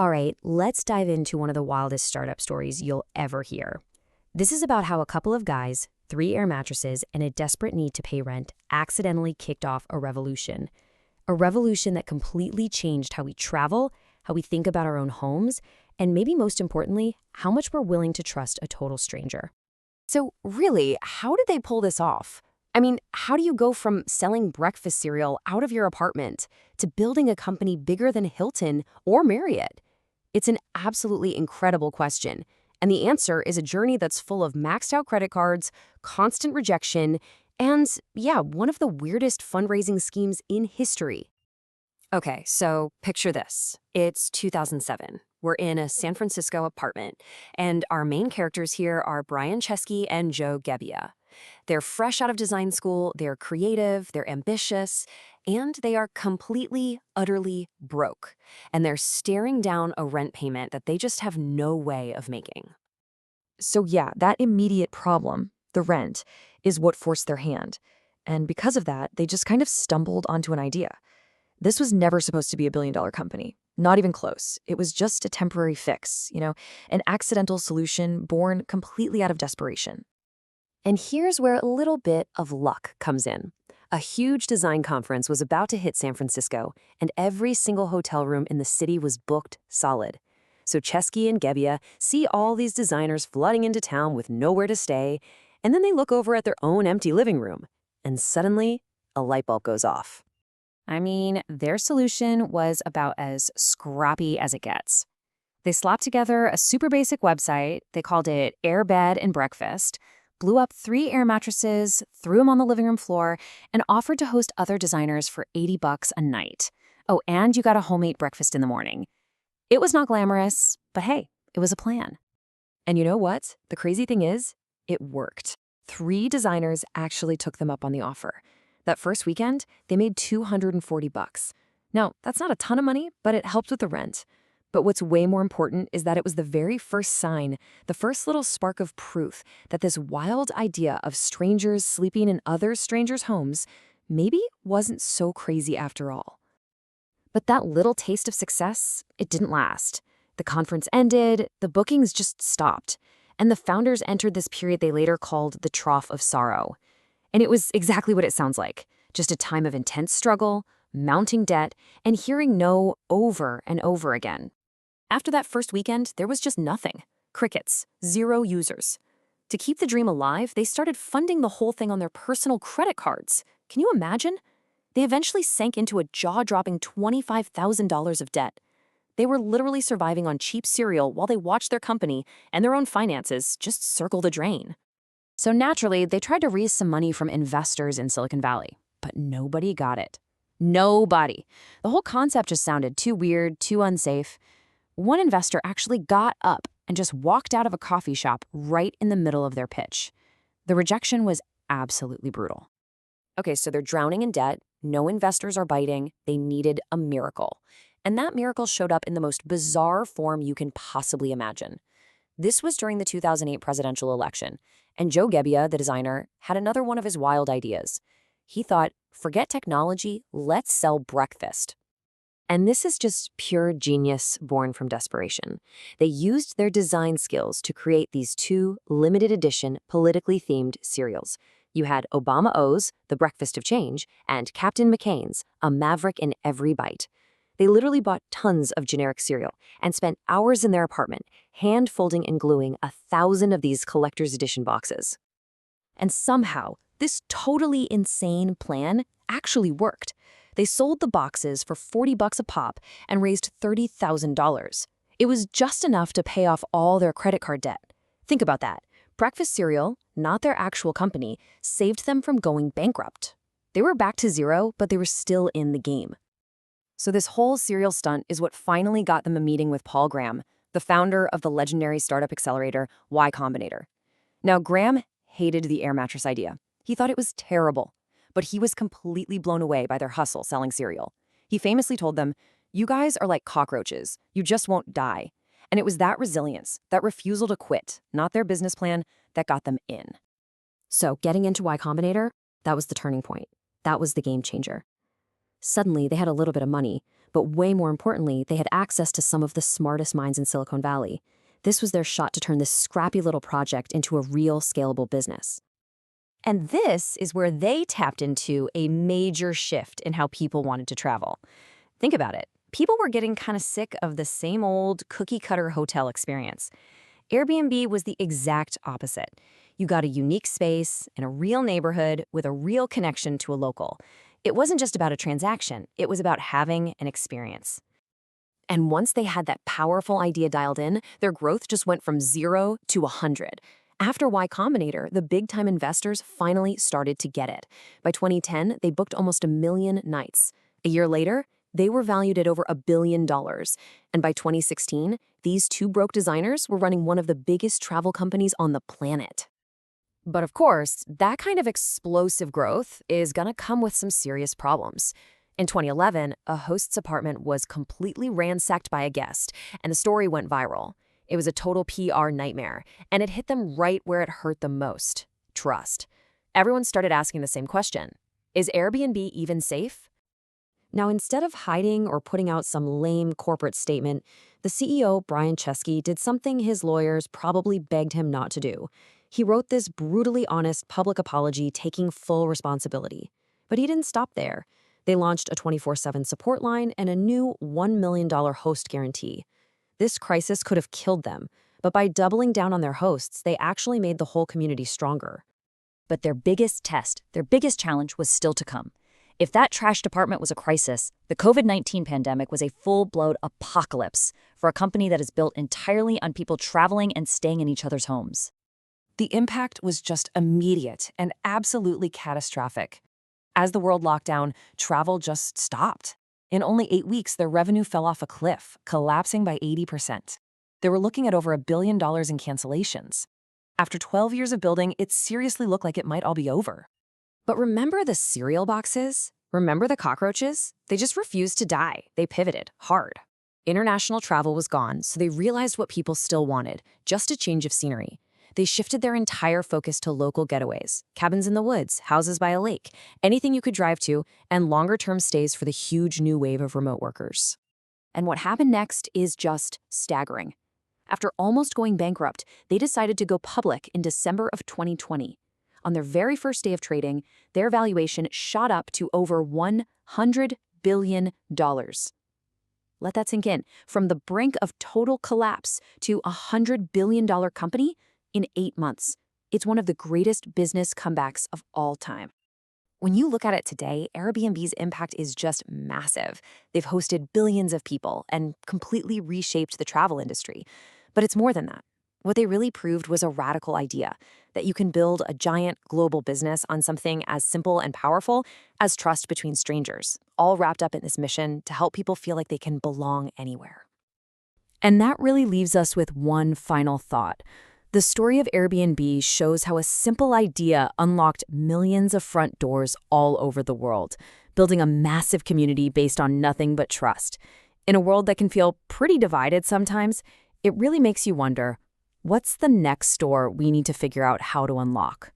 All right, let's dive into one of the wildest startup stories you'll ever hear. This is about how a couple of guys, 3 air mattresses, and a desperate need to pay rent accidentally kicked off a revolution. A revolution that completely changed how we travel, how we think about our own homes, and maybe most importantly, how much we're willing to trust a total stranger. So really, how did they pull this off? I mean, how do you go from selling breakfast cereal out of your apartment to building a company bigger than Hilton or Marriott? It's an absolutely incredible question. And the answer is a journey that's full of maxed out credit cards, constant rejection, and yeah, one of the weirdest fundraising schemes in history. Okay, so picture this. It's 2007. We're in a San Francisco apartment, and our main characters here are Brian Chesky and Joe Gebbia. They're fresh out of design school, they're creative, they're ambitious, and they are completely, utterly broke. And they're staring down a rent payment that they just have no way of making. So yeah, that immediate problem, the rent, is what forced their hand. And because of that, they just kind of stumbled onto an idea. This was never supposed to be a billion-dollar company. Not even close. It was just a temporary fix, an accidental solution born completely out of desperation. And here's where a little bit of luck comes in. A huge design conference was about to hit San Francisco, and every single hotel room in the city was booked solid. So Chesky and Gebbia see all these designers flooding into town with nowhere to stay, and then they look over at their own empty living room, and suddenly, a light bulb goes off. I mean, their solution was about as scrappy as it gets. They slapped together a super basic website, they called it Airbed and Breakfast, blew up 3 air mattresses, threw them on the living room floor, and offered to host other designers for $80 a night. Oh, and you got a homemade breakfast in the morning. It was not glamorous, but hey, it was a plan. And you know what? The crazy thing is, it worked. 3 designers actually took them up on the offer. That first weekend, they made $240. Now, that's not a ton of money, but it helped with the rent. But what's way more important is that it was the very first sign, the first little spark of proof that this wild idea of strangers sleeping in other strangers' homes maybe wasn't so crazy after all. But that little taste of success, it didn't last. The conference ended, the bookings just stopped, and the founders entered this period they later called the trough of sorrow. And it was exactly what it sounds like, just a time of intense struggle, mounting debt, and hearing no over and over again. After that first weekend, there was just nothing. Crickets, 0 users. To keep the dream alive, they started funding the whole thing on their personal credit cards. Can you imagine? They eventually sank into a jaw-dropping $25,000 of debt. They were literally surviving on cheap cereal while they watched their company and their own finances just circle the drain. So naturally, they tried to raise some money from investors in Silicon Valley, but nobody got it. Nobody. The whole concept just sounded too weird, too unsafe. One investor actually got up and just walked out of a coffee shop right in the middle of their pitch. The rejection was absolutely brutal. Okay, so they're drowning in debt, no investors are biting, they needed a miracle. And that miracle showed up in the most bizarre form you can possibly imagine. This was during the 2008 presidential election, and Joe Gebbia, the designer, had another one of his wild ideas. He thought, forget technology, let's sell breakfast. And this is just pure genius born from desperation. They used their design skills to create these 2 limited edition, politically themed cereals. You had Obama O's, the breakfast of change, and Captain McCain's, a maverick in every bite. They literally bought tons of generic cereal and spent hours in their apartment hand-folding and gluing 1,000 of these collector's edition boxes. And somehow, this totally insane plan actually worked. They sold the boxes for $40 a pop and raised $30,000. It was just enough to pay off all their credit card debt. Think about that. Breakfast cereal, not their actual company, saved them from going bankrupt. They were back to 0, but they were still in the game. So this whole cereal stunt is what finally got them a meeting with Paul Graham, the founder of the legendary startup accelerator Y Combinator. Now, Graham hated the air mattress idea. He thought it was terrible, but he was completely blown away by their hustle selling cereal. He famously told them, "You guys are like cockroaches. You just won't die." And it was that resilience, that refusal to quit, not their business plan, that got them in. So getting into Y Combinator, that was the turning point. That was the game changer. Suddenly, they had a little bit of money, But way more importantly, they had access to some of the smartest minds in Silicon Valley. This was their shot to turn this scrappy little project into a real scalable business. And this is where they tapped into a major shift in how people wanted to travel. Think about it. People were getting kind of sick of the same old cookie-cutter hotel experience. Airbnb was the exact opposite. You got a unique space in a real neighborhood with a real connection to a local. It wasn't just about a transaction. It was about having an experience. And once they had that powerful idea dialed in, their growth just went from 0 to 100. After Y Combinator, the big-time investors finally started to get it. By 2010, they booked almost 1 million nights. A year later, they were valued at over $1 billion. And by 2016, these two broke designers were running one of the biggest travel companies on the planet. But of course, that kind of explosive growth is going to come with some serious problems. In 2011, a host's apartment was completely ransacked by a guest, and the story went viral. It was a total PR nightmare, and it hit them right where it hurt them most: trust. Everyone started asking the same question: is Airbnb even safe? Now, instead of hiding or putting out some lame corporate statement, the CEO, Brian Chesky, did something his lawyers probably begged him not to do. He wrote this brutally honest public apology taking full responsibility. But he didn't stop there. They launched a 24/7 support line and a new $1 million host guarantee. This crisis could have killed them, but by doubling down on their hosts, they actually made the whole community stronger. But their biggest test, their biggest challenge was still to come. If that trash department was a crisis, the COVID-19 pandemic was a full-blown apocalypse for a company that is built entirely on people traveling and staying in each other's homes. The impact was just immediate and absolutely catastrophic. As the world locked down, travel just stopped. In only 8 weeks, their revenue fell off a cliff, collapsing by 80%. They were looking at over $1 billion in cancellations. After 12 years of building, it seriously looked like it might all be over. But remember the cereal boxes? Remember the cockroaches? They just refused to die. They pivoted hard. International travel was gone, so they realized what people still wanted: just a change of scenery. They shifted their entire focus to local getaways, cabins in the woods, houses by a lake, anything you could drive to, and longer-term stays for the huge new wave of remote workers. And what happened next is just staggering. After almost going bankrupt, they decided to go public in December of 2020. On their very first day of trading, their valuation shot up to over $100 billion. Let that sink in. From the brink of total collapse to a $100 billion company in 8 months. It's one of the greatest business comebacks of all time. When you look at it today, Airbnb's impact is just massive. They've hosted billions of people and completely reshaped the travel industry. But it's more than that. What they really proved was a radical idea, that you can build a giant global business on something as simple and powerful as trust between strangers, all wrapped up in this mission to help people feel like they can belong anywhere. And that really leaves us with one final thought. The story of Airbnb shows how a simple idea unlocked millions of front doors all over the world, building a massive community based on nothing but trust. In a world that can feel pretty divided sometimes, it really makes you wonder, what's the next door we need to figure out how to unlock?